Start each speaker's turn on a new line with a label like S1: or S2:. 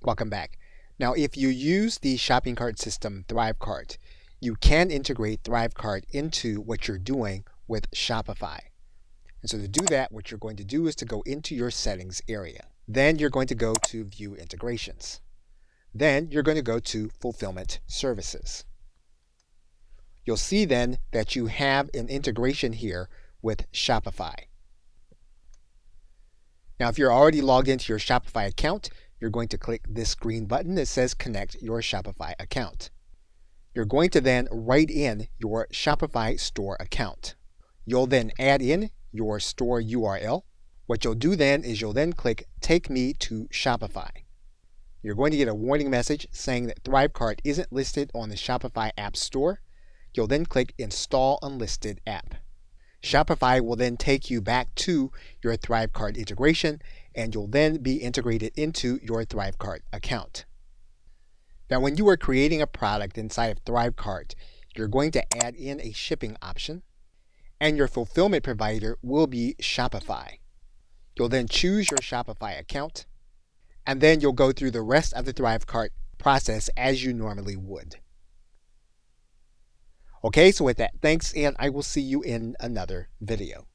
S1: Welcome back. Now, if you use the shopping cart system Thrivecart, you can integrate Thrivecart into what you're doing with Shopify. And so to do that, what you're going to do is to go into your settings area. Then you're going to go to View Integrations. Then you're going to go to Fulfillment Services. You'll see then that you have an integration here with Shopify. Now, if you're already logged into your Shopify account, you're going to click this green button that says Connect Your Shopify Account. You're going to then write in your Shopify store account. You'll then add in your store URL. What you'll do then is you'll then click Take Me to Shopify. You're going to get a warning message saying that Thrivecart isn't listed on the Shopify App Store. You'll then click Install Unlisted App. Shopify will then take you back to your Thrivecart integration, and you'll then be integrated into your Thrivecart account. Now, when you are creating a product inside of Thrivecart, you're going to add in a shipping option, and your fulfillment provider will be Shopify. You'll then choose your Shopify account, and then you'll go through the rest of the Thrivecart process as you normally would. Okay, so with that, thanks, and I will see you in another video.